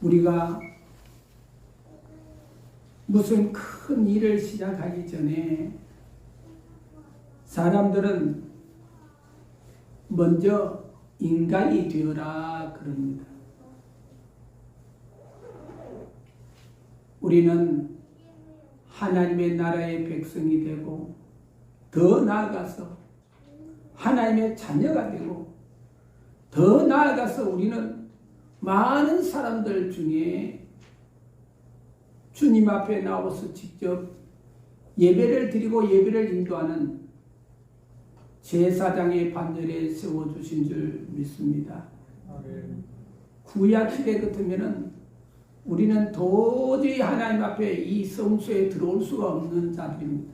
우리가 무슨 큰 일을 시작하기 전에 사람들은 먼저 인간이 되어라 그럽니다. 우리는 하나님의 나라의 백성이 되고 더 나아가서 하나님의 자녀가 되고 더 나아가서 우리는 많은 사람들 중에 주님 앞에 나와서 직접 예배를 드리고 예배를 인도하는 제사장의 반열에 세워주신 줄 믿습니다. 구약시대 같으면은 우리는 도저히 하나님 앞에 이 성소에 들어올 수가 없는 자들입니다.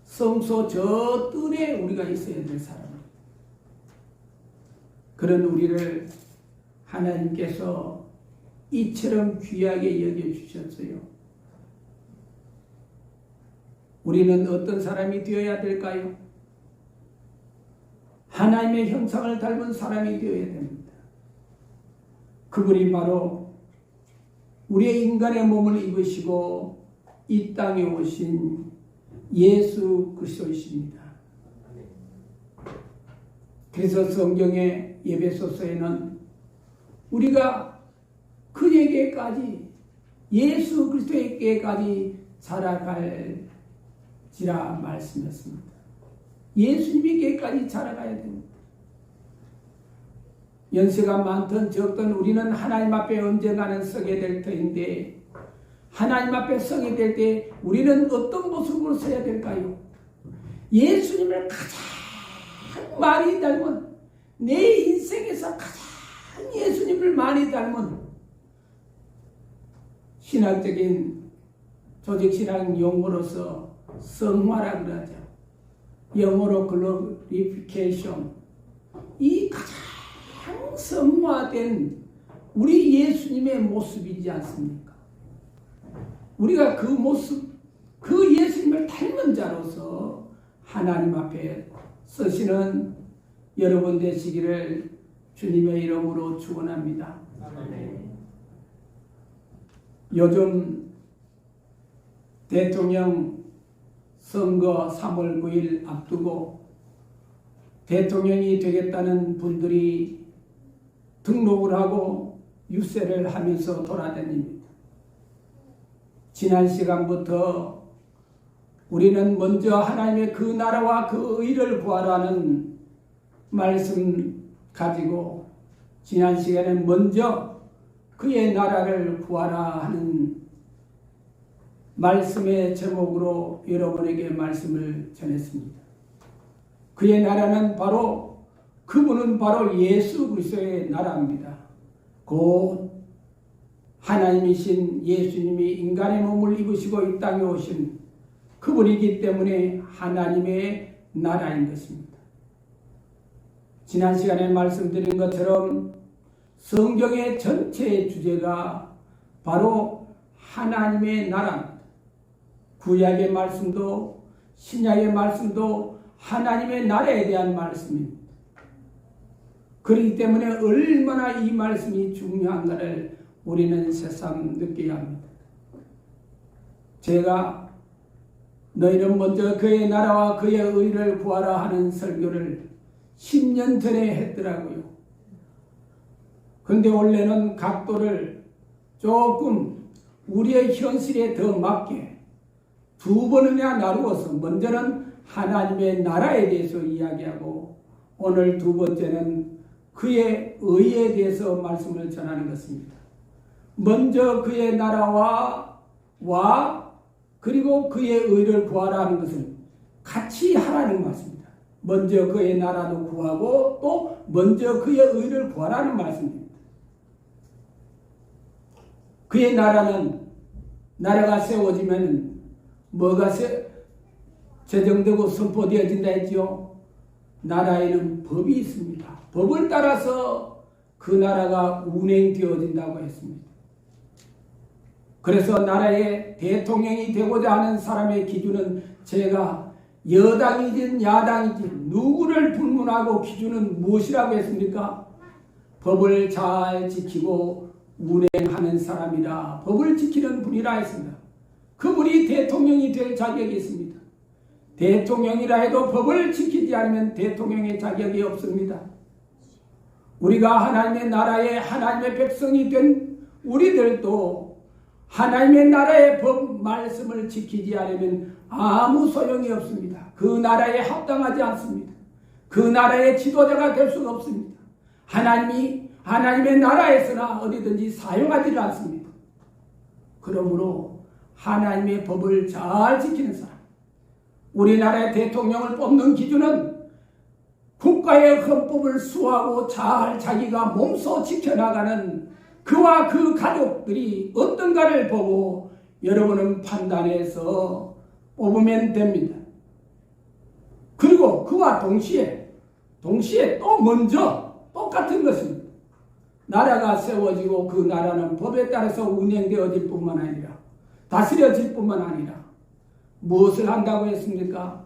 성소 저 뜰에 우리가 있어야 될 사람입니다. 그런 우리를 하나님께서 이처럼 귀하게 여겨주셨어요. 우리는 어떤 사람이 되어야 될까요? 하나님의 형상을 닮은 사람이 되어야 됩니다. 그분이 바로 우리의 인간의 몸을 입으시고 이 땅에 오신 예수 그리스도이십니다. 그래서 성경의 에베소서에는 우리가 그에게까지 예수 그리스도에게까지 자라갈지라 말씀했습니다. 예수님에게까지 자라가야 됩니다. 연세가 많든 적든 우리는 하나님 앞에 언젠가는 서게 될 터인데 하나님 앞에 서게 될 때 우리는 어떤 모습으로 서야 될까요? 예수님을 가장 많이 닮은, 내 인생에서 가장 예수님을 많이 닮은 신학적인 조직신학 용어로서 성화라 그러죠. 영어로 글로리피케이션. 이 가장 성화된 우리 예수님의 모습이지 않습니까? 우리가 그 모습, 그 예수님을 닮은 자로서 하나님 앞에 서시는 여러분 되시기를 주님의 이름으로 축원합니다. 요즘 대통령 선거 3월 9일 앞두고 대통령이 되겠다는 분들이 등록을 하고 유세를 하면서 돌아다닙니다. 지난 시간부터 우리는 먼저 하나님의 그 나라와 그 의를 구하라는 말씀 가지고 지난 시간에 먼저 그의 나라를 구하라 하는 말씀의 제목으로 여러분에게 말씀을 전했습니다. 그의 나라는 바로 그분은 바로 예수 그리스도의 나라입니다. 곧 하나님이신 예수님이 인간의 몸을 입으시고 이 땅에 오신 그분이기 때문에 하나님의 나라인 것입니다. 지난 시간에 말씀드린 것처럼 성경의 전체 주제가 바로 하나님의 나라입니다. 구약의 말씀도 신약의 말씀도 하나님의 나라에 대한 말씀입니다. 그렇기 때문에 얼마나 이 말씀이 중요한가를 우리는 새삼 느껴야 합니다. 제가 너희는 먼저 그의 나라와 그의 의를 구하라 하는 설교를 10년 전에 했더라고요. 근데 원래는 각도를 조금 우리의 현실에 더 맞게 두 번이나 나누어서 먼저는 하나님의 나라에 대해서 이야기하고 오늘 두 번째는 그의 의에 대해서 말씀을 전하는 것입니다. 먼저 그의 나라와 그리고 그의 의를 구하라 하는 것은 같이 하라는 말씀입니다. 먼저 그의 나라도 구하고 또 먼저 그의 의를 구하라는 말씀입니다. 그의 나라가 세워지면 뭐가 제정되고 선포되어진다 했죠? 나라에는 법이 있습니다. 법을 따라서 그 나라가 운행되어진다고 했습니다. 그래서 나라의 대통령이 되고자 하는 사람의 기준은 제가 여당이든 야당이든 누구를 불문하고 기준은 무엇이라고 했습니까? 법을 잘 지키고 운행하는 사람이라 법을 지키는 분이라 했습니다. 그분이 대통령이 될 자격이 있습니다. 대통령이라 해도 법을 지키지 않으면 대통령의 자격이 없습니다. 우리가 하나님의 나라의 하나님의 백성이 된 우리들도 하나님의 나라의 법 말씀을 지키지 않으면 아무 소용이 없습니다. 그 나라에 합당하지 않습니다. 그 나라의 지도자가 될 수가 없습니다. 하나님이 하나님의 나라에서나 어디든지 사용하지 않습니다. 그러므로 하나님의 법을 잘 지키는 사람, 우리나라의 대통령을 뽑는 기준은 국가의 헌법을 수호하고 잘 자기가 몸소 지켜나가는 그와 그 가족들이 어떤가를 보고 여러분은 판단해서 뽑으면 됩니다. 그리고 그와 동시에 또 먼저 똑같은 것입니다. 나라가 세워지고 그 나라는 법에 따라서 운영되어질 뿐만 아니라 다스려질 뿐만 아니라 무엇을 한다고 했습니까?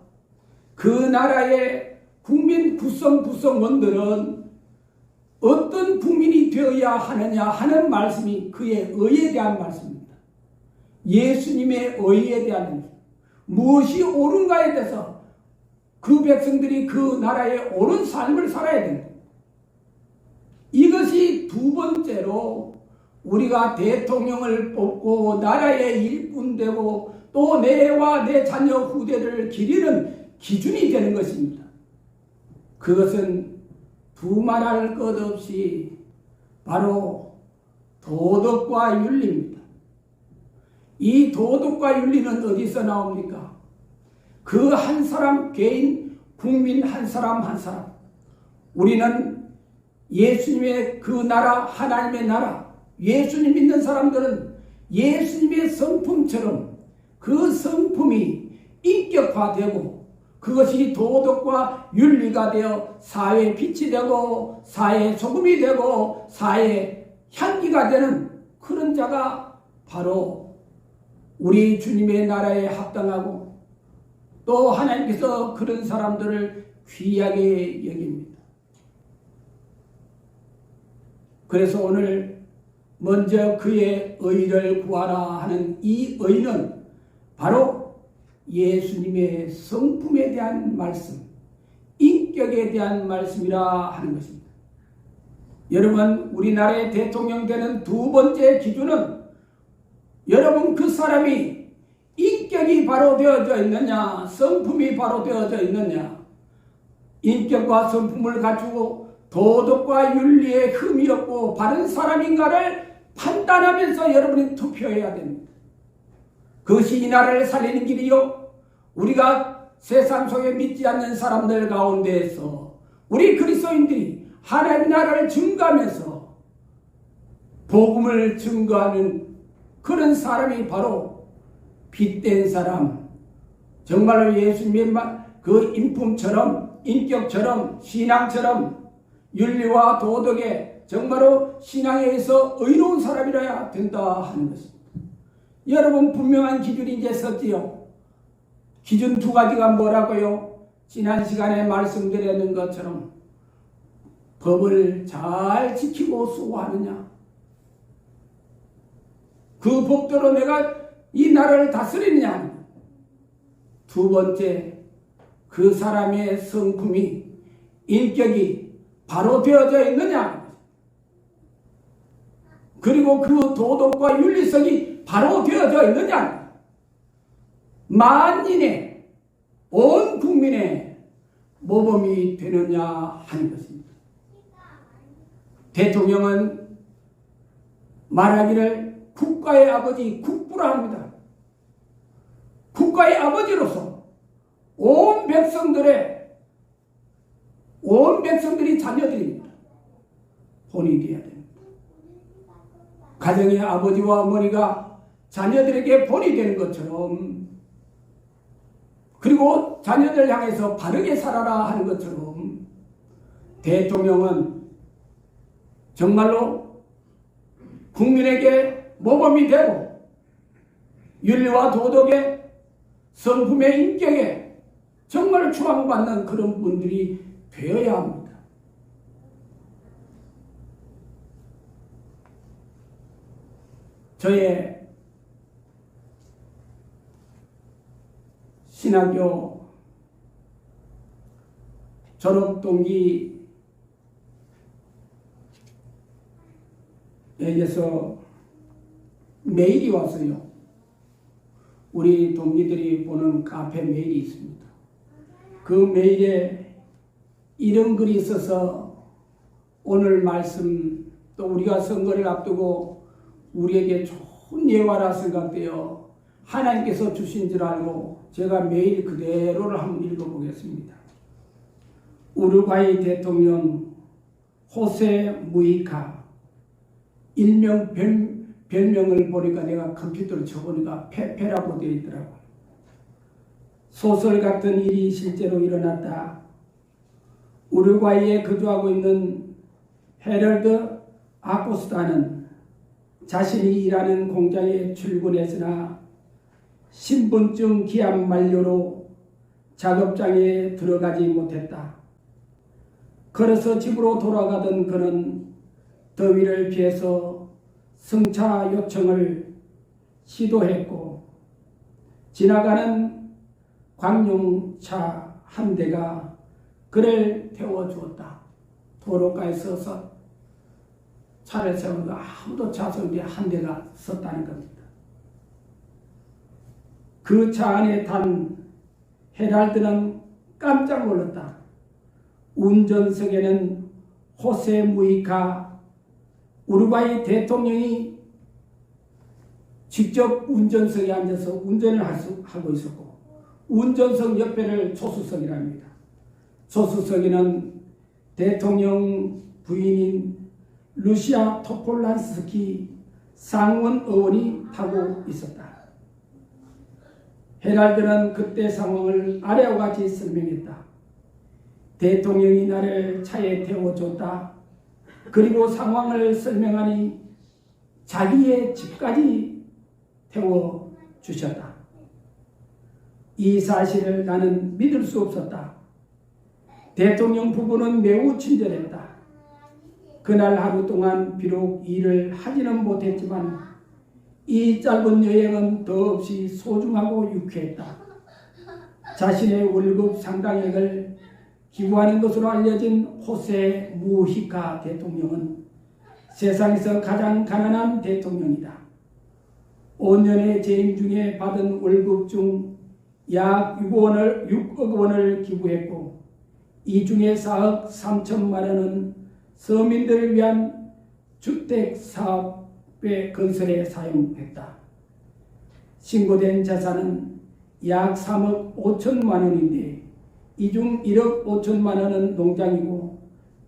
그 나라의 국민 구성원들은 어떤 국민이 되어야 하느냐 하는 말씀이 그의 의에 대한 말씀입니다. 예수님의 의에 대한 무엇이 옳은가에 대해서 그 백성들이 그 나라의 옳은 삶을 살아야 됩니다. 이것이 두 번째로 우리가 대통령을 뽑고 나라의 일꾼 되고 또 내와 내 자녀 후대를 기리는 기준이 되는 것입니다. 그것은 두말할 것 없이 바로 도덕과 윤리입니다. 이 도덕과 윤리는 어디서 나옵니까? 그 한 사람 개인 국민 한 사람 한 사람, 우리는 예수님의 그 나라, 하나님의 나라, 예수님 믿는 사람들은 예수님의 성품처럼 그 성품이 인격화되고 그것이 도덕과 윤리가 되어 사회의 빛이 되고 사회의 소금이 되고 사회의 향기가 되는 그런 자가 바로 우리 주님의 나라에 합당하고 또 하나님께서 그런 사람들을 귀하게 여깁니다. 그래서 오늘 먼저 그의 의를 구하라 하는 이 의는 바로 예수님의 성품에 대한 말씀, 인격에 대한 말씀이라 하는 것입니다. 여러분, 우리나라의 대통령 되는 두 번째 기준은 여러분 그 사람이 인격이 바로 되어져 있느냐, 성품이 바로 되어져 있느냐, 인격과 성품을 갖추고 도덕과 윤리에 흠이 없고 바른 사람인가를 판단하면서 여러분이 투표해야 됩니다. 그것이 이 나라를 살리는 길이요, 우리가 세상 속에 믿지 않는 사람들 가운데에서 우리 그리스도인들이 하나님 나라를 증거하면서 복음을 증거하는 그런 사람이 바로 빛된 사람, 정말로 예수님의 그 인품처럼 인격처럼 신앙처럼 윤리와 도덕에 정말로 신앙에 의해서 의로운 사람이라야 된다 하는 것입니다. 여러분, 분명한 기준이 이제 썼지요. 기준 두 가지가 뭐라고요? 지난 시간에 말씀드렸는 것처럼 법을 잘 지키고 수호하느냐, 그 법대로 내가 이 나라를 다스리느냐, 두 번째 그 사람의 성품이 인격이 바로 되어져 있느냐, 그리고 그 도덕과 윤리성이 바로 되어져 있느냐, 만인의 온 국민의 모범이 되느냐 하는 것입니다. 대통령은 말하기를 국가의 아버지, 국부라 합니다. 국가의 아버지로서 온 백성들이 자녀들입니다. 본이 되어야 됩니다. 가정의 아버지와 어머니가 자녀들에게 본이 되는 것처럼, 그리고 자녀들 향해서 바르게 살아라 하는 것처럼 대통령은 정말로 국민에게 모범이 되고 윤리와 도덕의 성품의 인격에 정말 추앙받는 그런 분들이 되어야 합니다. 저의 신학교 졸업 동기에게서 메일이 왔어요. 우리 동기들이 보는 카페 메일이 있습니다. 그 메일에 이런 글이 있어서 오늘 말씀 또 우리가 선거를 앞두고 우리에게 좋은 예화라 생각되어 하나님께서 주신 줄 알고 제가 메일 그대로를 한번 읽어보겠습니다. 우루과이 대통령 호세 무이카, 일명 별명을 보니까 내가 컴퓨터로 쳐보니까 페페라고 되어 있더라고요. 소설 같은 일이 실제로 일어났다. 우루과이에 거주하고 있는 헤럴드 아코스타는 자신이 일하는 공장에 출근했으나 신분증 기한 만료로 작업장에 들어가지 못했다. 걸어서 집으로 돌아가던 그는 더위를 피해서 승차 요청을 시도했고 지나가는 광용차 한 대가 그를 태워주었다. 도로가에 서서 차를 세우고 아무도 좌석 뒤에 한 대가 섰다는 겁니다. 그 차 안에 탄 헤랄드는 깜짝 놀랐다. 운전석에는 호세 무이카 우루과이 대통령이 직접 운전석에 앉아서 운전을 하고 있었고 운전석 옆에를 조수석이랍니다. 조수석에는 대통령 부인인 루시아 토폴란스키 상원 의원이 타고 있었다. 헤랄드는 그때 상황을 아래와 같이 설명했다. 대통령이 나를 차에 태워줬다. 그리고 상황을 설명하니 자기의 집까지 태워주셨다. 이 사실을 나는 믿을 수 없었다. 대통령 부부는 매우 친절했다. 그날 하루 동안 비록 일을 하지는 못했지만 이 짧은 여행은 더없이 소중하고 유쾌했다. 자신의 월급 상당액을 기부하는 것으로 알려진 호세 무히카 대통령은 세상에서 가장 가난한 대통령이다. 5년의 재임 중에 받은 월급 중 약 6억 원을 기부했고 이 중에 4억 3천만 원은 서민들을 위한 주택사업의 건설에 사용했다. 신고된 자산은 약 3억 5천만 원인데 이 중 1억 5천만 원은 농장이고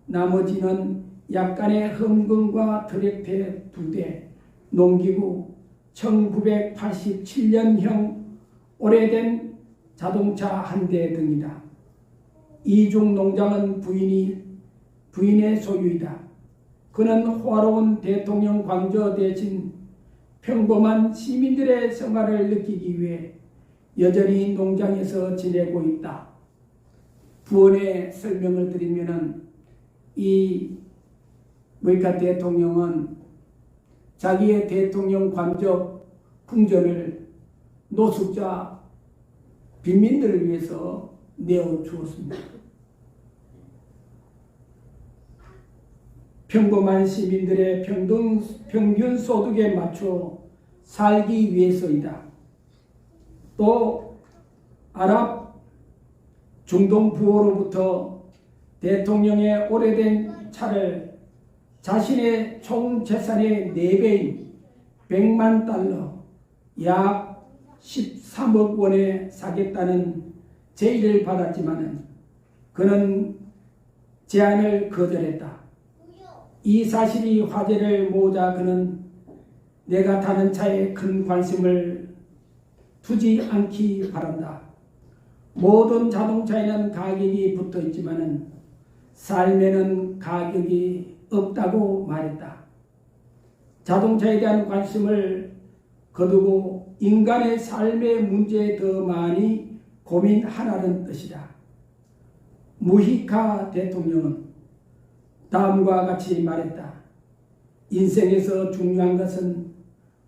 나머지는 약간의 헌금과 트랙터 2대, 농기구, 1987년형 오래된 자동차 1대 등이다. 이 중 농장은 부인의 소유이다. 그는 호화로운 대통령 관저 대신 평범한 시민들의 생활을 느끼기 위해 여전히 농장에서 지내고 있다. 부언의 설명을 드리면은 이 무이카 대통령은 자기의 대통령 관저 풍전을 노숙자 빈민들을 위해서 내어주었습니다. 평범한 시민들의 평균 소득에 맞춰 살기 위해서이다. 또 아랍 중동 부호로부터 대통령의 오래된 차를 자신의 총 재산의 4배인 100만 달러 약 13억 원에 사겠다는 제의를 받았지만 그는 제안을 거절했다. 이 사실이 화제를 모으자 그는 내가 타는 차에 큰 관심을 두지 않기 바란다. 모든 자동차에는 가격이 붙어 있지만 삶에는 가격이 없다고 말했다. 자동차에 대한 관심을 거두고 인간의 삶의 문제에 더 많이 고민하라는 뜻이다. 무히카 대통령은 다음과 같이 말했다. 인생에서 중요한 것은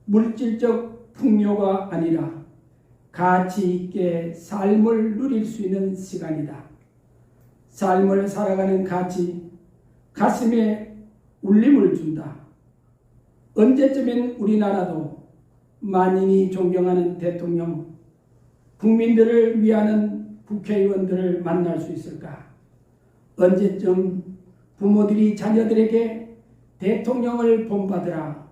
물질적 풍요가 아니라 가치 있게 삶을 누릴 수 있는 시간이다. 삶을 살아가는 가치, 가슴에 울림을 준다. 언제쯤엔 우리나라도 만인이 존경하는 대통령, 국민들을 위하는 국회의원들을 만날 수 있을까? 언제쯤 부모들이 자녀들에게 대통령을 본받으라,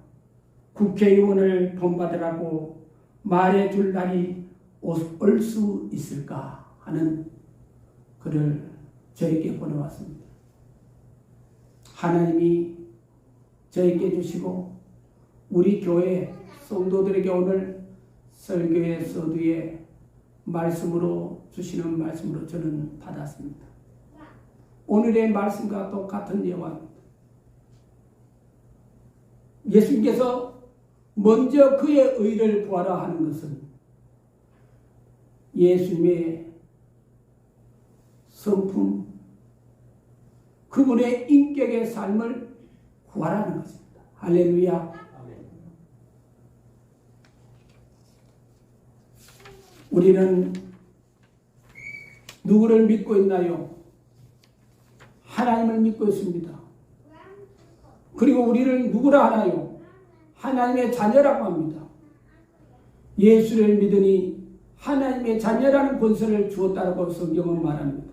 국회의원을 본받으라고 말해줄 날이 올 수 있을까 하는 글을 저에게 보내왔습니다. 하나님이 저에게 주시고 우리 교회 성도들에게 오늘 설교의 서두에 말씀으로 주시는 말씀으로 저는 받았습니다. 오늘의 말씀과 똑같은 예화입니다. 예수님께서 먼저 그의 의를 구하라 하는 것은 예수님의 성품, 그분의 인격의 삶을 구하라는 것입니다. 할렐루야. 우리는 누구를 믿고 있나요? 하나님을 믿고 있습니다. 그리고 우리를 누구라 하나요? 하나님의 자녀라고 합니다. 예수를 믿으니 하나님의 자녀라는 권세를 주었다고 성경은 말합니다.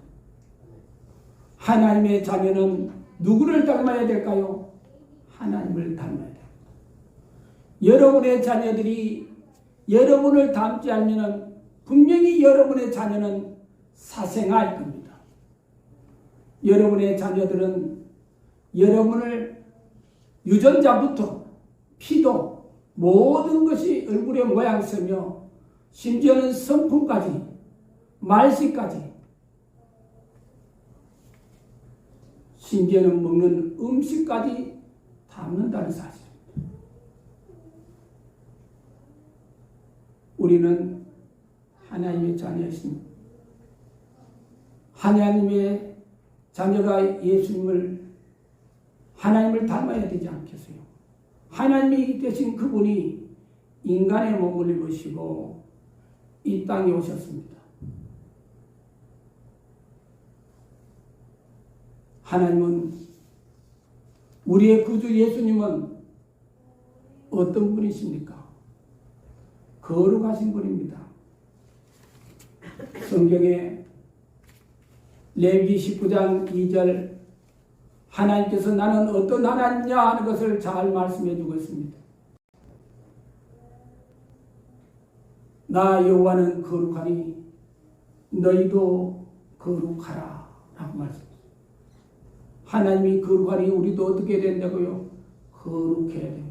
하나님의 자녀는 누구를 닮아야 될까요? 하나님을 닮아야 됩니다. 여러분의 자녀들이 여러분을 닮지 않으면 분명히 여러분의 자녀는 사생아일 겁니다. 여러분의 자녀들은 여러분을 유전자부터 피도 모든 것이 얼굴의 모양새며 심지어는 성품까지 말씨까지 심지어는 먹는 음식까지 닮는다는 사실입니다. 우리는 하나님의 자녀이십니다. 하나님의 자녀가 예수님을 하나님을 닮아야 되지 않겠어요? 하나님이 되신 그분이 인간의 몸을 입으시고 이 땅에 오셨습니다. 하나님은 우리의 구주 예수님은 어떤 분이십니까? 거룩하신 분입니다. 성경에 레위기 19장 2절 하나님께서 나는 어떤 하나님이냐 하는 것을 잘 말씀해 주고 있습니다. 나 여호와는 거룩하니 너희도 거룩하라 라고 말씀합니다. 하나님이 거룩하니 우리도 어떻게 된다고요? 거룩해야 됩니다.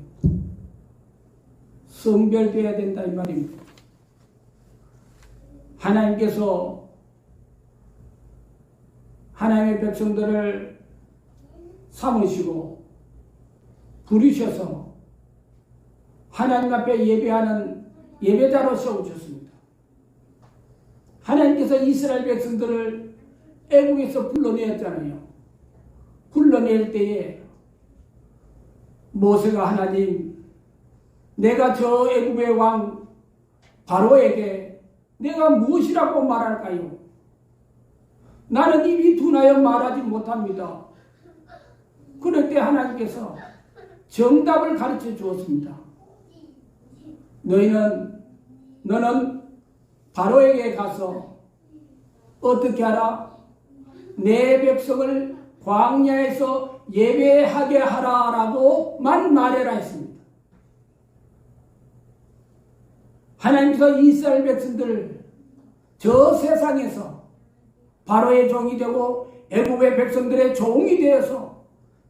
성별되어야 된다 이 말입니다. 하나님께서 하나님의 백성들을 삼으시고 부르셔서 하나님 앞에 예배하는 예배자로 세우셨습니다. 하나님께서 이스라엘 백성들을 애국에서 불러내었잖아요. 불러낼 때에 모세가 하나님, 내가 저 애국의 왕 바로에게 내가 무엇이라고 말할까요? 나는 입이 둔하여 말하지 못합니다. 그럴 때 하나님께서 정답을 가르쳐 주었습니다. 너는 바로에게 가서 어떻게 하라? 내 백성을 광야에서 예배하게 하라라고만 말해라 했습니다. 하나님께서 이스라엘 백성들을 저 세상에서 바로의 종이 되고 애굽의 백성들의 종이 되어서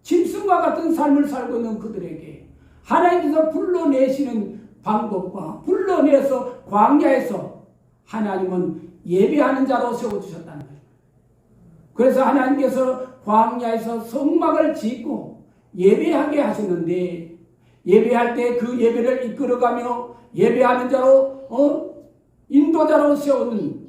짐승과 같은 삶을 살고 있는 그들에게 하나님께서 불러내시는 방법과 불러내서 광야에서 하나님은 예배하는 자로 세워주셨다는 거예요. 그래서 하나님께서 광야에서 성막을 짓고 예배하게 하셨는데 예배할 때 그 예배를 이끌어가며 예배하는 자로 인도자로 세우는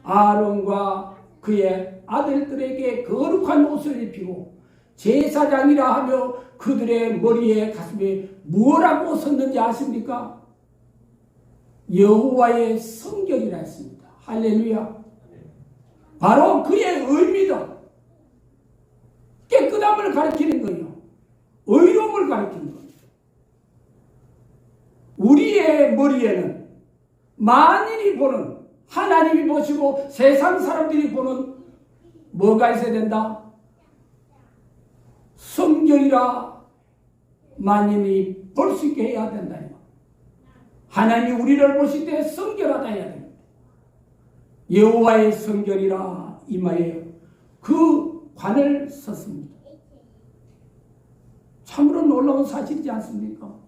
아론과 그의 아들들에게 거룩한 옷을 입히고 제사장이라 하며 그들의 머리에 가슴에 뭐라고 썼는지 아십니까? 여호와의 성결이라 했습니다. 할렐루야. 바로 그의 의미다. 깨끗함을 가리키는 거예요. 의로움을 가리키는 거예요. 우리의 머리에는 만인이 보는, 하나님이 보시고 세상 사람들이 보는 뭐가 있어야 된다? 성결이라 만인이 볼 수 있게 해야 된다. 하나님이 우리를 보실 때 성결하다 해야 됩니다. 여호와의 성결이라 임하여 그 관을 썼습니다. 참으로 놀라운 사실이지 않습니까?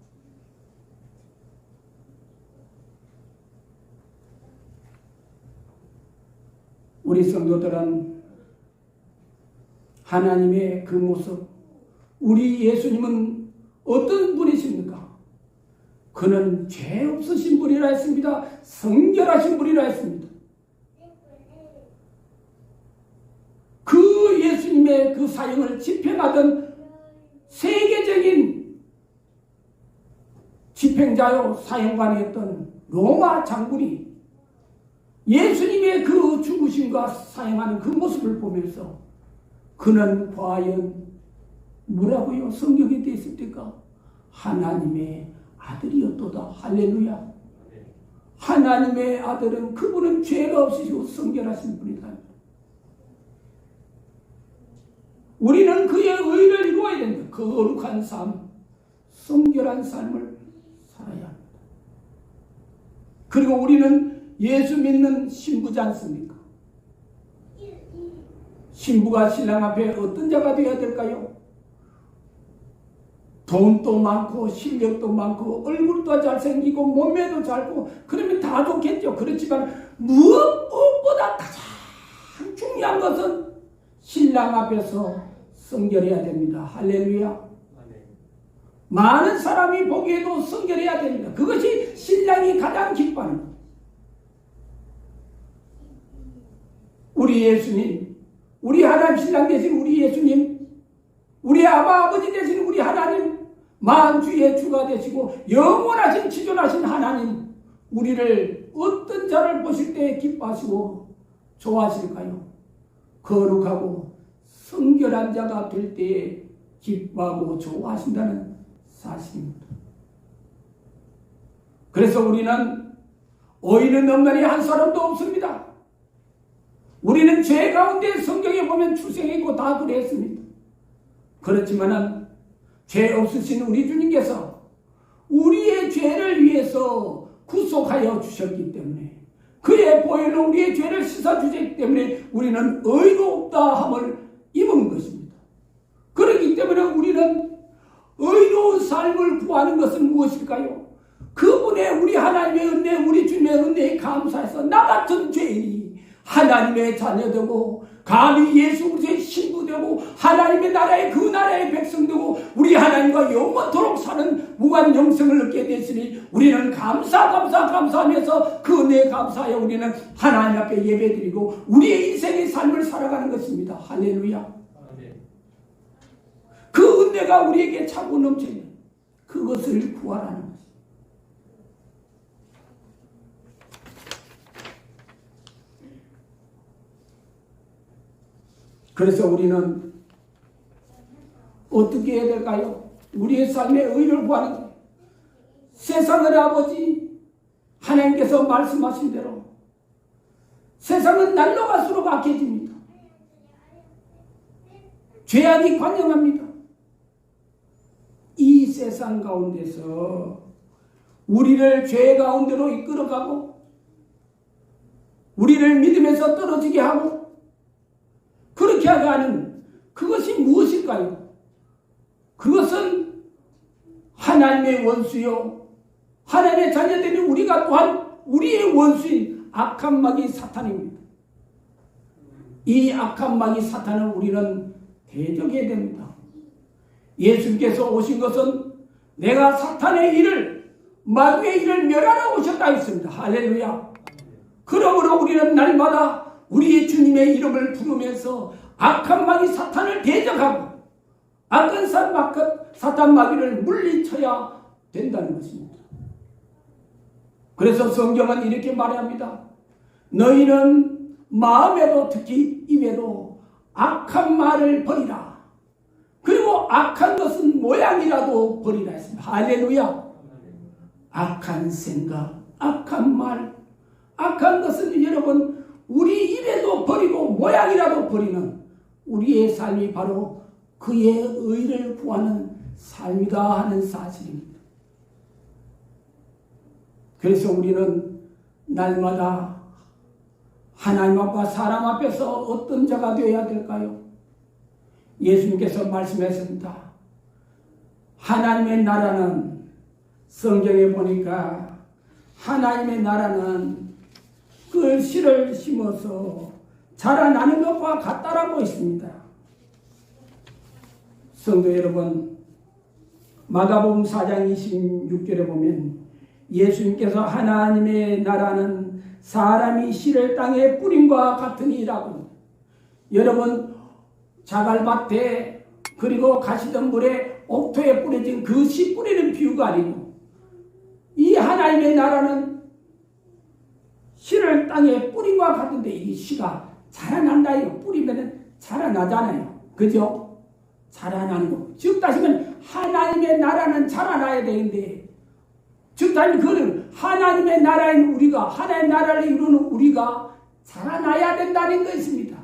우리 성도들은 하나님의 그 모습, 우리 예수님은 어떤 분이십니까? 그는 죄 없으신 분이라 했습니다. 성결하신 분이라 했습니다. 그 예수님의 그 사역을 집행하던 세계적인 집행자요 사형관이었던 로마 장군이 예수님의 그 죽으심과 사형하는 그 모습을 보면서 그는 과연 뭐라고요? 성경에 되어 있습니까? 하나님의 아들이었도다. 할렐루야. 하나님의 아들은 그분은 죄가 없으시고 성결하신 분이다. 우리는 그의 의를 이루어야 된다. 거룩한 삶, 성결한 삶을 살아야 합니다. 그리고 우리는 예수 믿는 신부지 않습니까? 신부가 신랑 앞에 어떤 자가 되어야 될까요? 돈도 많고 실력도 많고 얼굴도 잘생기고 몸매도 잘고 그러면 다 좋겠죠. 그렇지만 무엇보다 가장 중요한 것은 신랑 앞에서 성결해야 됩니다. 할렐루야. 많은 사람이 보기에도 성결해야 됩니다. 그것이 신랑이 가장 기뻐합니다. 우리 예수님, 우리 하나님 신랑 되신 우리 예수님, 우리 아버지 되신 우리 하나님, 만주의 주가 되시고 영원하신 지존하신 하나님, 우리를 어떤 자를 보실 때 기뻐하시고 좋아하실까요? 거룩하고 성결한 자가 될 때에 기뻐하고 좋아하신다는 사실입니다. 그래서 우리는 의인은 없나니 한 사람도 없습니다. 우리는 죄 가운데 성경에 보면 출생했고 다 그랬습니다. 그렇지만은 죄 없으신 우리 주님께서 우리의 죄를 위해서 구속하여 주셨기 때문에 그의 보혈로 우리의 죄를 씻어주셨기 때문에 우리는 의롭다 함을 입은 것입니다. 그렇기 때문에 우리는 의로운 삶을 구하는 것은 무엇일까요? 그분의 우리 하나님의 은혜, 우리 주님의 은혜에 감사해서 나 같은 죄인이 하나님의 자녀되고 감히 예수 그리스도의 신부되고 하나님의 나라의 그 나라의 백성되고 우리 하나님과 영원토록 사는 무한 영생을 얻게 되시니 우리는 감사하면서 그 은혜에 감사하여 우리는 하나님 앞에 예배드리고 우리의 인생의 삶을 살아가는 것입니다. 할렐루야. 그 은혜가 우리에게 차고 넘치는 그것을 구하라는 것입니다. 그래서 우리는 어떻게 해야 될까요? 우리의 삶의 의를 구하는 거예요. 세상의 아버지 하나님께서 말씀하신 대로 세상은 날로 갈수록 악해집니다. 죄악이 관영합니다. 이 세상 가운데서 우리를 죄 가운데로 이끌어가고 우리를 믿음에서 떨어지게 하고 그렇게 하게 하는 그것이 무엇일까요? 그것은 하나님의 원수요 하나님의 자녀들인 우리가 또한 우리의 원수인 악한 마귀 사탄입니다. 이 악한 마귀 사탄을 우리는 대적해야 됩니다. 예수님께서 오신 것은 내가 사탄의 일을 마귀의 일을 멸하러 오셨다 했습니다. 할렐루야. 그러므로 우리는 날마다 우리의 주님의 이름을 부르면서 악한 마귀 사탄을 대적하고 악한 사탄 마귀를 물리쳐야 된다는 것입니다. 그래서 성경은 이렇게 말합니다. 너희는 마음에도 특히 입에도 악한 말을 버리라. 그리고 악한 것은 모양이라도 버리라 했습니다. 할렐루야. 악한 생각, 악한 말, 악한 것은 여러분 우리 입에도 버리고 모양이라도 버리는 우리의 삶이 바로 그의 의를 구하는 삶이다 하는 사실입니다. 그래서 우리는 날마다 하나님 앞과 사람 앞에서 어떤 자가 되어야 될까요? 예수님께서 말씀하셨습니다. 하나님의 나라는 성경에 보니까 하나님의 나라는 그 씨를 심어서 자라나는 것과 같다라고 있습니다. 성도 여러분, 마가복음 4장 26절에 보면 예수님께서 하나님의 나라는 사람이 씨를 땅에 뿌림과 같으니라고. 여러분, 자갈밭에 그리고 가시덤불에 옥토에 뿌려진 그 씨 뿌리는 비유가 아니고 이 하나님의 나라는 씨를 땅에 뿌림과 같은데 이 씨가 자라난다요. 뿌리면 자라나잖아요. 그죠? 자라나는 거. 즉 다시면 하나님의 나라는 자라나야 되는데 즉 다시 그는 하나님의 나라인 우리가 하나님의 나라를 이루는 우리가 자라나야 된다는 것입니다.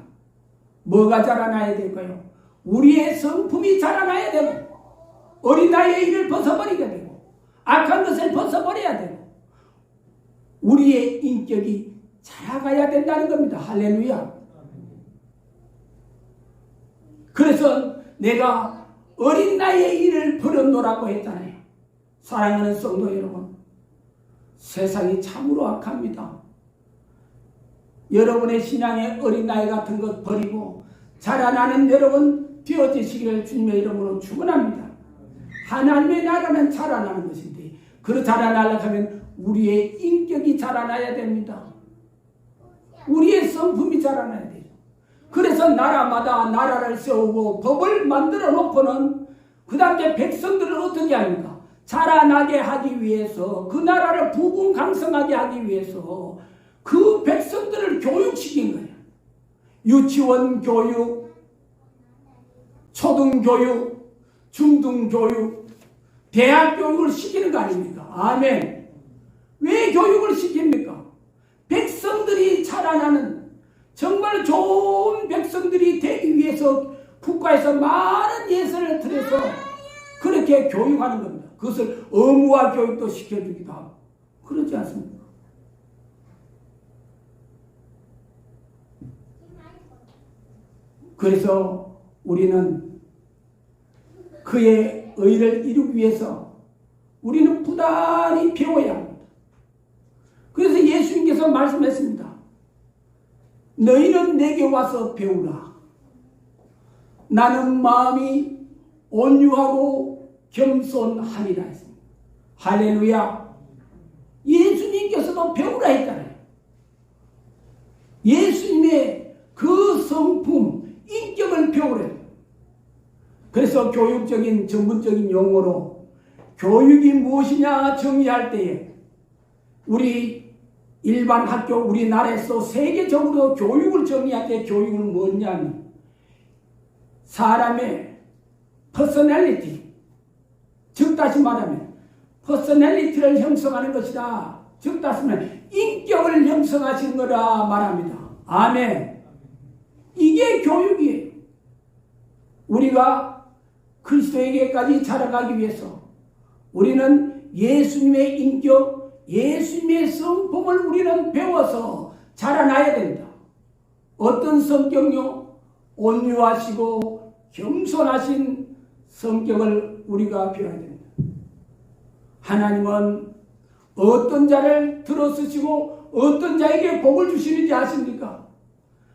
뭐가 자라나야 될까요? 우리의 성품이 자라나야 되고 어린아이의 일을 벗어버리게 되고 악한 것을 벗어버려야 되고 우리의 인격이 자라가야 된다는 겁니다. 할렐루야. 그래서 내가 어린 나이의 일을 버렸노라고 했잖아요. 사랑하는 성도 여러분, 세상이 참으로 악합니다. 여러분의 신앙의 어린 나이 같은 것 버리고 자라나는 여러분 되어지시기를 주님의 이름으로 축원합니다. 하나님의 나라는 자라나는 것인데 그 자라나려고 하면 우리의 인격이 자라나야 됩니다. 우리의 성품이 자라나야 돼요. 그래서 나라마다 나라를 세우고 법을 만들어 놓고는 그 다음에 백성들을 어떻게 합니까? 자라나게 하기 위해서 그 나라를 부궁강성하게 하기 위해서 그 백성들을 교육시킨 거예요. 유치원 교육, 초등교육, 중등교육, 대학 교육을 시키는 거 아닙니까? 아멘. 왜 교육을 시킵니까? 백성들이 자라나는 정말 좋은 백성들이 되기 위해서 국가에서 많은 예산을 들여서 그렇게 교육하는 겁니다. 그것을 의무화 교육도 시켜주기도 하고 그러지 않습니까? 그래서 우리는 그의 의를 이루기 위해서 우리는 부단히 배워야 합니다. 그래서 예수님께서 말씀했습니다. 너희는 내게 와서 배우라. 나는 마음이 온유하고 겸손하니라 했습니다. 할렐루야. 예수님께서도 배우라 했잖아요. 예수님의 그 성품, 인격을 배우래요. 그래서 교육적인 전문적인 용어로 교육이 무엇이냐 정의할 때에 우리 일반 학교 우리나라에서 세계적으로 교육을 정의할 때 교육은 뭐냐면 사람의 퍼스널리티, 즉 다시 말하면 퍼스널리티를 형성하는 것이다. 즉 다시 말하면 인격을 형성하시는 거라 말합니다. 아멘. 이게 교육이에요. 우리가 그리스도에게까지 자라가기 위해서 우리는 예수님의 인격, 예수님의 성품을 우리는 배워서 자라나야 된다. 어떤 성격요? 온유하시고 겸손하신 성격을 우리가 배워야 됩니다. 하나님은 어떤 자를 들어쓰시고 어떤 자에게 복을 주시는지 아십니까?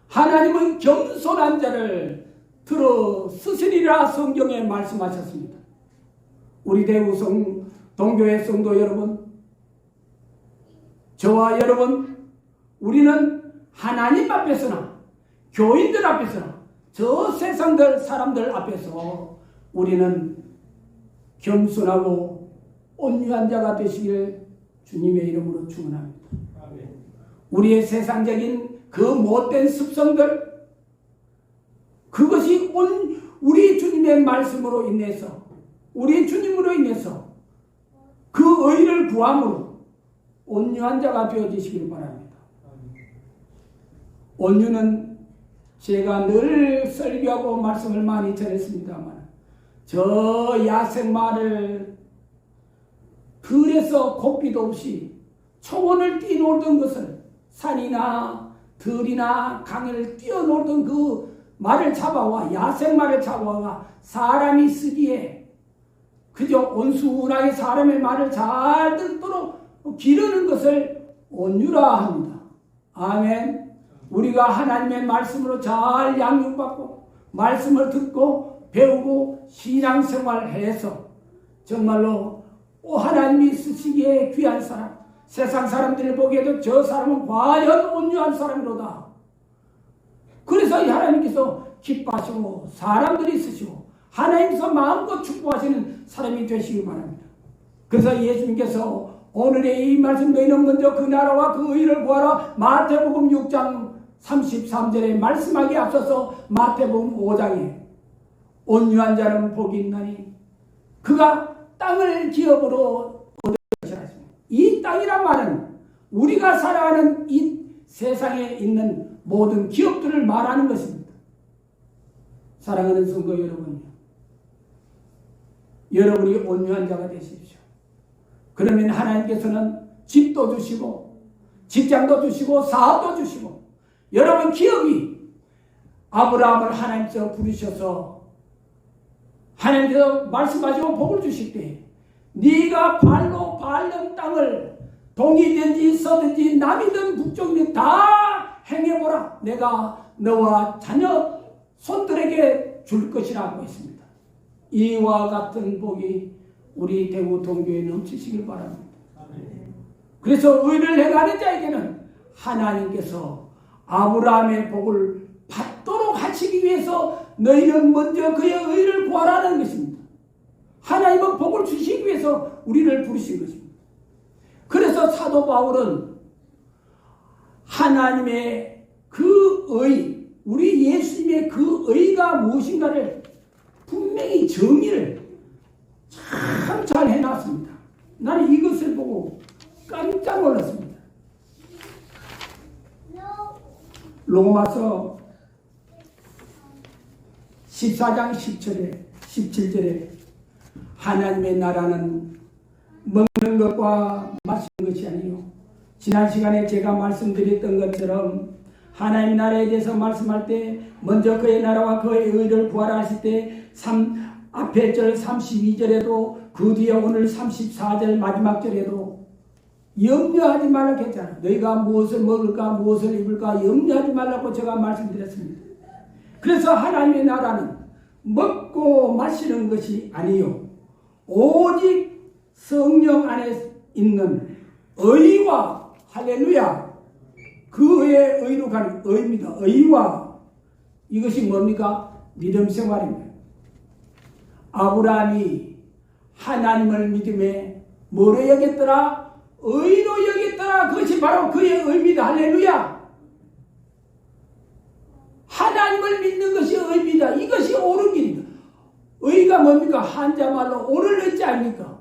하나님은 겸손한 자를 들어쓰시리라 성경에 말씀하셨습니다. 우리 대우성 동교회 성도 여러분, 저와 여러분, 우리는 하나님 앞에서나 교인들 앞에서나 저 세상들 사람들 앞에서 우리는 겸손하고 온유한 자가 되시길 주님의 이름으로 축원합니다. 우리의 세상적인 그 못된 습성들, 그것이 우리 주님의 말씀으로 인해서, 우리 주님으로 인해서 그 의를 구함으로 온유한 자가 되어지시길 바랍니다. 온유는 제가 늘 설교하고 말씀을 많이 전했습니다만, 저 야생마를 들에서 고삐도 없이 초원을 뛰놀던 것을, 산이나 들이나 강을 뛰어놀던 그 말을 잡아와, 야생마를 잡아와 사람이 쓰기에 그저 온순하게 사람의 말을 잘 듣도록 기르는 것을 온유라 합니다. 아멘. 우리가 하나님의 말씀으로 잘 양육받고 말씀을 듣고 배우고 신앙생활해서 정말로 하나님이 쓰시기에 귀한 사람, 세상 사람들이 보기에도 저 사람은 과연 온유한 사람이로다. 그래서 하나님께서 기뻐하시고 사람들이 쓰시고 하나님께서 마음껏 축복하시는 사람이 되시기 바랍니다. 그래서 예수님께서 오늘의 이 말씀, 너희는 먼저 그 나라와 그 의를 구하라, 마태복음 6장 33절에 말씀하기에 앞서서 마태복음 5장에 온유한 자는 복이 있나니 그가 땅을 기업으로 얻을 것이라 하십니다. 이 땅이란 말은 우리가 살아가는 이 세상에 있는 모든 기업들을 말하는 것입니다. 사랑하는 성도 여러분요, 여러분이 온유한 자가 되십시오. 그러면 하나님께서는 집도 주시고 직장도 주시고 사업도 주시고, 여러분 기업이 아브라함을 하나님께서 부르셔서 하나님께서 말씀하시고 복을 주실 때, 네가 발로 밟는 땅을 동이든지 서든지 남이든 북쪽이든 다 행해보라, 내가 너와 자녀 손들에게 줄 것이라고 했습니다. 이와 같은 복이 우리 대구 동교에 넘치시길 바랍니다. 그래서 의를 행하는 자에게는 하나님께서 아브라함의 복을 받도록 하시기 위해서 너희는 먼저 그의 의를 구하라는 것입니다. 하나님은 복을 주시기 위해서 우리를 부르신 것입니다. 그래서 사도 바울은 하나님의 그 의, 우리 예수님의 그 의가 무엇인가를 분명히 정의를 참 잘 해놨습니다. 나는 이것을 보고 깜짝 놀랐습니다. 로마서 14장 10절에 17절에 하나님의 나라는 먹는 것과 마시는 것이 아니요, 지난 시간에 제가 말씀드렸던 것처럼 하나님의 나라에 대해서 말씀할 때 먼저 그의 나라와 그의 의를 구하라 하실 때 앞에 절 32절에도 그 뒤에 오늘 34절 마지막 절에도 염려하지 말라고 했잖아요. 너희가 무엇을 먹을까 무엇을 입을까 염려하지 말라고 제가 말씀드렸습니다. 그래서 하나님의 나라는 먹고 마시는 것이 아니요, 오직 성령 안에 있는 의와, 할렐루야, 그의 의로 가는 의입니다. 의와, 이것이 뭡니까? 믿음 생활입니다. 아브라함이 하나님을 믿음에 뭐로 여겼더라? 의로 여겼더라. 그것이 바로 그의 의입니다. 할렐루야. 하나님을 믿는 것이 의입니다. 이것이 옳은 길입니다. 의가 뭡니까? 한자말로 옳을 의지 아닙니까?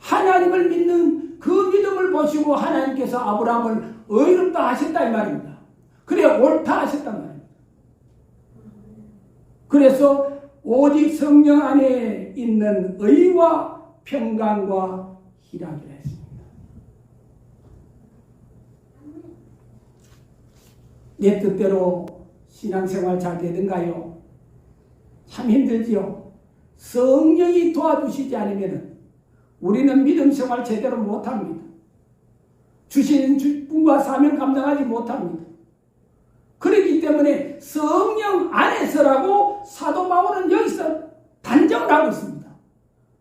하나님을 믿는 그 믿음을 보시고 하나님께서 아브라함을 의롭다 하셨다 이 말입니다. 그래 옳다 하셨단 말입니다. 그래서 오직 성령 안에 있는 의와 평강과 희락이라 했습니다. 내 뜻대로 신앙생활 잘 되는가요? 참 힘들지요. 성령이 도와주시지 않으면 우리는 믿음생활 제대로 못합니다. 주신 분과 사명 감당하지 못합니다. 그렇기 때문에 성령 안에서라고 사도 바울은 여기서 단정을 하고 있습니다.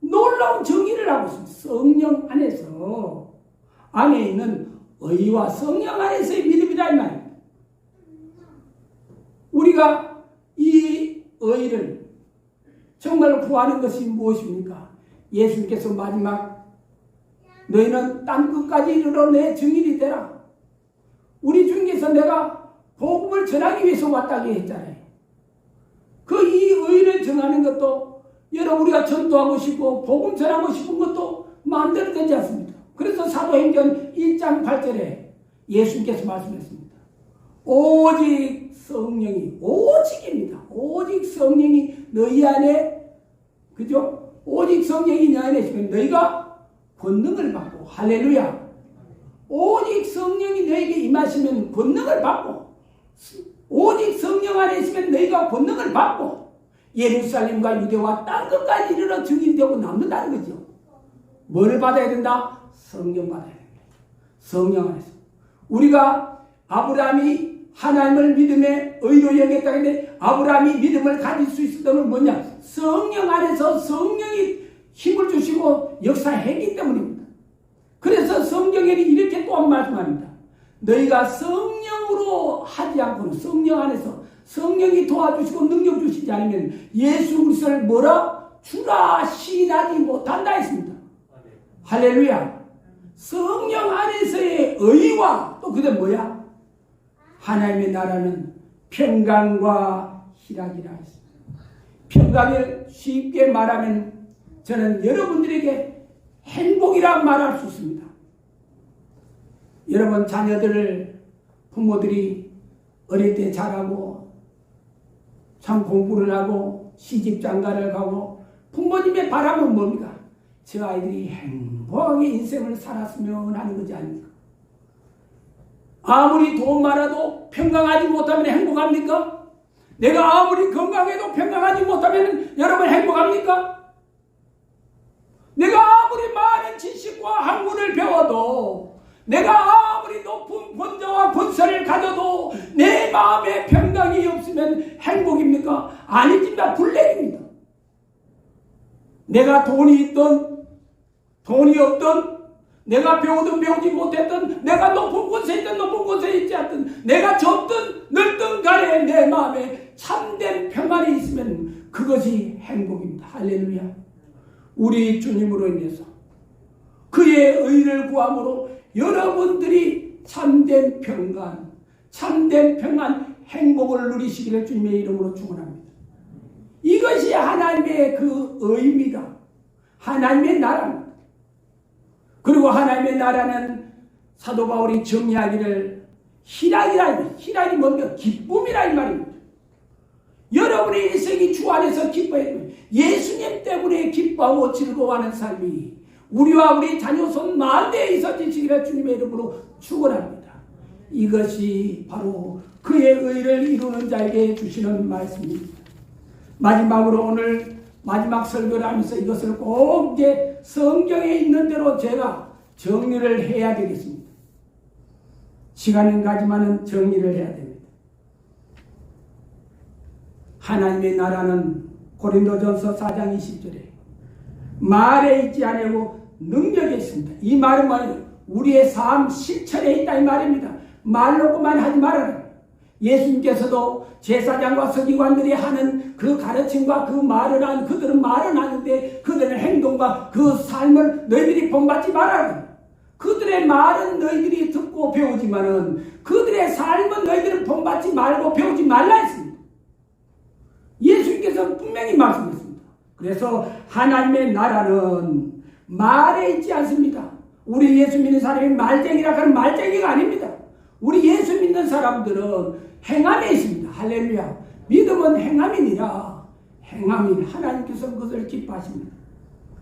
놀라운 정의를 하고 있습니다. 성령 안에서, 안에 있는 의와 성령 안에서의 믿음이다 이 말입니다. 우리가 이 의를 정말 구하는 것이 무엇입니까? 예수님께서 마지막 너희는 땅끝까지 이르러 내 증인이 되라. 우리 주님께서 내가 복음을 전하기 위해서 왔다고 했잖아요. 그 이 의를 정하는 것도 여러분 우리가 전도하고 싶고 복음 전하고 싶은 것도 마음대로 되지 않습니다. 그래서 사도행전 1장 8절에 예수님께서 말씀했습니다. 오직 성령이, 오직입니다. 오직 성령이 너희 안에, 그죠? 오직 성령이 너희 안에 있으면 너희가 권능을 받고, 할렐루야. 오직 성령이 너희에게 임하시면 권능을 받고, 오직 성령 안에 있으면 너희가 권능을 받고, 예루살렘과 유대와 땅끝까지 이르러 증인되고 남는다는 거죠. 뭘 받아야 된다? 성령 받아야 된다. 성령 안에서. 우리가 아브라함이 하나님을 믿음의 의로 여겼다고 했는데 아브라함이 믿음을 가질 수 있었던 건 뭐냐? 성령 안에서 성령이 힘을 주시고 역사했기 때문입니다. 그래서 성경에는 이렇게 또한 말씀합니다. 너희가 성령으로 하지 않고는 성령 안에서 성령이 도와주시고 능력 주시지 않으면 예수 그리스도를 뭐라? 주라 시인하지 못한다 했습니다. 할렐루야. 성령 안에서의 의와 또 그게 뭐야? 하나님의 나라는 평강과 희락이라 했습니다. 평강을 쉽게 말하면 저는 여러분들에게 행복이라 말할 수 있습니다. 여러분 자녀들을 부모들이 어릴 때 잘하고 참 공부를 하고 시집장가를 가고 부모님의 바람은 뭡니까? 저 아이들이 행복하게 인생을 살았으면 하는 거지 아닙니까? 아무리 돈 많아도 평강하지 못하면 행복합니까? 내가 아무리 건강해도 평강하지 못하면 여러분 행복합니까? 내가 아무리 많은 지식과 학문을 배워도 내가 아무리 높은 권좌와 권세를 가져도 내 마음에 평강이 없으면 행복입니까? 아닙니다. 불행입니다. 내가 돈이 있든 돈이 없든 내가 배우든 배우지 못했든 내가 높은 곳에 있든 높은 곳에 있지 않든 내가 좁든 넓든 간에 내 마음에 참된 평안이 있으면 그것이 행복입니다. 할렐루야. 우리 주님으로 인해서 그의 의를 구함으로 여러분들이 참된 평안, 행복을 누리시기를 주님의 이름으로 축원합니다. 이것이 하나님의 그 의입니다. 하나님의 나라입니다. 그리고 하나님의 나라는 사도 바울이 정의하기를 희락이라, 희락이 뭡니까? 기쁨이라 이 말입니다. 여러분의 일생이 주 안에서 기뻐해야 됩니다. 예수님 때문에 기뻐하고 즐거워하는 삶이 우리와 우리 자녀 손 만대에 있어지시기를 주님의 이름으로 축원합니다. 이것이 바로 그의 의를 이루는 자에게 주시는 말씀입니다. 마지막으로 오늘 마지막 설교를 하면서 이것을 꼭 이제 성경에 있는 대로 제가 정리를 해야 되겠습니다. 시간은 가지만은 정리를 해야 됩니다. 하나님의 나라는 고린도전서 4장 20절에 말에 있지 아니하고 능력에 있습니다. 이 말은 뭐예요? 우리의 삶 실천에 있다 이 말입니다. 말로만 하지 말아라. 예수님께서도 제사장과 서기관들이 하는 그 가르침과 그 말을 하는 그들은 말은 하는데 그들의 행동과 그 삶을 너희들이 본받지 말아라. 그들의 말은 너희들이 듣고 배우지만은 그들의 삶은 너희들은 본받지 말고 배우지 말라 했습니다. 예수님께서 분명히 말씀했습니다. 그래서 하나님의 나라는 말에 있지 않습니다. 우리 예수 믿는 사람이 말쟁이라 하는 말쟁이가 아닙니다. 우리 예수 믿는 사람들은 행함에 있습니다. 할렐루야. 믿음은 행함이니라. 행함인 하나님께서 그것을 기뻐하십니다.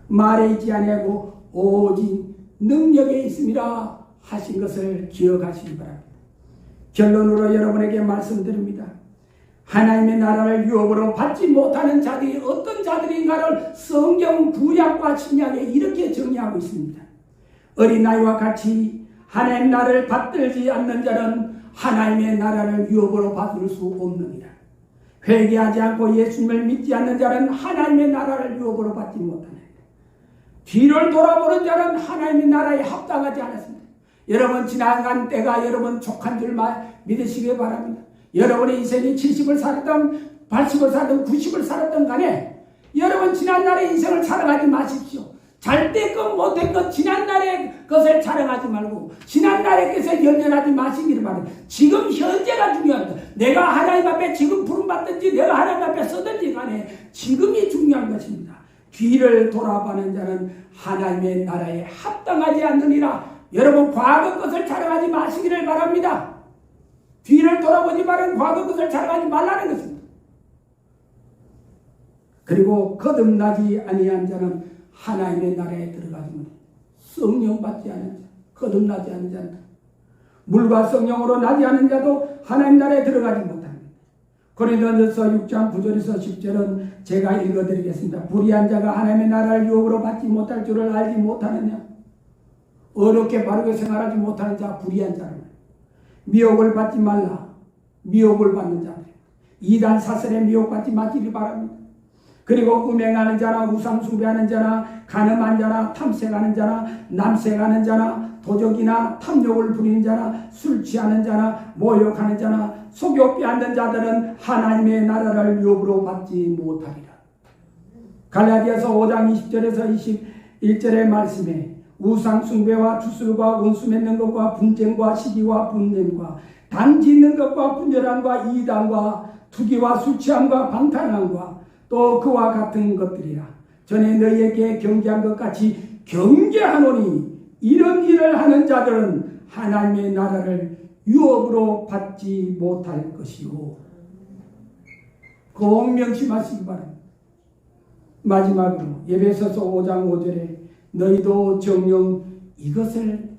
말에 있지 아니하고 오직 능력에 있음이라 하신 것을 기억하시기 바랍니다. 결론으로 여러분에게 말씀드립니다. 하나님의 나라를 유업으로 받지 못하는 자들이 어떤 자들인가를 성경 구약과 신약에 이렇게 정의하고 있습니다. 어린아이와 같이 하나님의 나라를 받들지 않는 자는 하나님의 나라를 유업으로 받을 수 없느니라. 회개하지 않고 예수님을 믿지 않는 자는 하나님의 나라를 유업으로 받지 못하느니라. 뒤를 돌아보는 자는 하나님의 나라에 합당하지 않았습니다. 여러분 지나간 때가 여러분 족한 줄 믿으시기 바랍니다. 여러분의 인생이 70을 살았던 80을 살았던 90을 살았던 간에 여러분 지난날의 인생을 살아가지 마십시오. 잘때껏 못한 것 지난날의 것을 자랑하지 말고 지난날의 것에 연연하지 마시기를 바랍니다. 지금 현재가 중요합니다. 내가 하나님 앞에 지금 부름받든지 내가 하나님 앞에 서든지 간에 지금이 중요한 것입니다. 뒤를 돌아보는 자는 하나님의 나라에 합당하지 않느니라. 여러분 과거 것을 자랑하지 마시기를 바랍니다. 뒤를 돌아보지 말은 과거 것을 자랑하지 말라는 것입니다. 그리고 거듭나지 아니한 자는 하나님의 나라에 들어가지 못해. 성령 받지 않은 자, 거듭나지 않은 자는 물과 성령으로 나지 않은 자도 하나님 나라에 들어가지 못합니다. 고린도전서 6장 9절에서 10절은 제가 읽어드리겠습니다. 불의한 자가 하나님의 나라를 유업으로 받지 못할 줄을 알지 못하느냐. 어렵게 바르게 생활하지 못하는 자 불의한 자를 미혹을 받지 말라. 미혹을 받는 자들 이단 사설에 미혹받지 마시기 바랍니다. 그리고 음행하는 자나 우상숭배하는 자나 간음한 자나 탐색하는 자나 남색하는 자나 도적이나 탐욕을 부리는 자나 술 취하는 자나 모욕하는 자나 속여 빼앗는 자들은 하나님의 나라를 유업으로 받지 못하리라. 갈라디아서 5장 20절에서 21절의 말씀에 우상숭배와 주술과 원수 맺는 것과 분쟁과 시기와 분냄과 당짓는 것과 분열함과 이단과 투기와 술취함과 방탕함과 또 그와 같은 것들이라. 전에 너희에게 경계한 것 같이 경계하노니 이런 일을 하는 자들은 하나님의 나라를 유업으로 받지 못할 것이요. 꼭 명심하시기 바랍니다. 마지막으로 에베소서 5장 5절에 너희도 정녕 이것을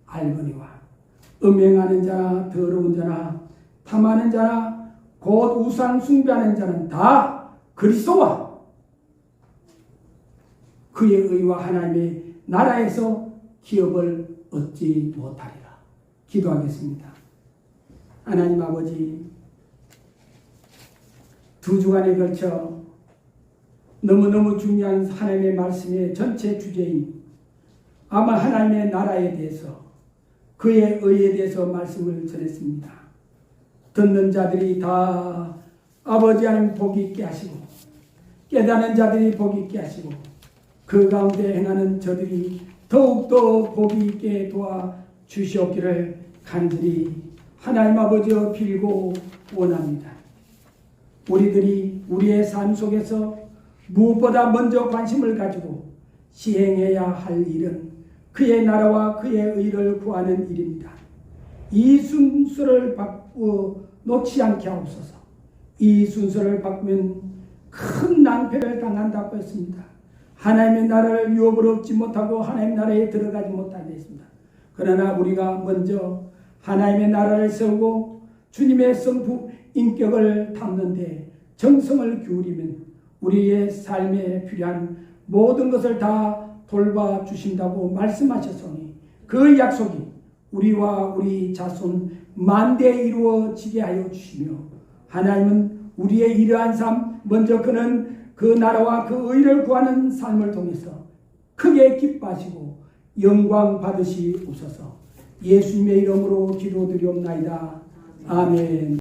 알거니와 음행하는 자나 더러운 자나 탐하는 자나 곧 우상 숭배하는 자는 다 그리스도와 그의 의와 하나님의 나라에서 기업을 얻지 못하리라. 기도하겠습니다. 하나님 아버지, 두 주간에 걸쳐 너무너무 중요한 하나님의 말씀의 전체 주제인 아마 하나님의 나라에 대해서 그의 의에 대해서 말씀을 전했습니다. 듣는 자들이 다 아버지 하나님 복이 있게 하시고 깨닫는 자들이 복이 있게 하시고 그 가운데 행하는 저들이 더욱더 복이 있게 도와 주시옵기를 간절히 하나님 아버지여 빌고 원합니다. 우리들이 우리의 삶 속에서 무엇보다 먼저 관심을 가지고 시행해야 할 일은 그의 나라와 그의 의를 구하는 일입니다. 이 순서를 바꾸어 놓지 않게 하옵소서. 이 순서를 바꾸면 큰 낭패를 당한다고 했습니다. 하나님의 나라를 유업으로 얻지 못하고 하나님의 나라에 들어가지 못하게 했습니다. 그러나 우리가 먼저 하나님의 나라를 세우고 주님의 성품 인격을 담는 데 정성을 기울이면 우리의 삶에 필요한 모든 것을 다 돌봐주신다고 말씀하셨으니 그 약속이 우리와 우리 자손 만대에 이루어지게 하여 주시며 하나님은 우리의 이러한 삶, 먼저 그는 그 나라와 그 의를 구하는 삶을 통해서 크게 기뻐하시고 영광 받으시옵소서. 예수님의 이름으로 기도드리옵나이다. 아멘.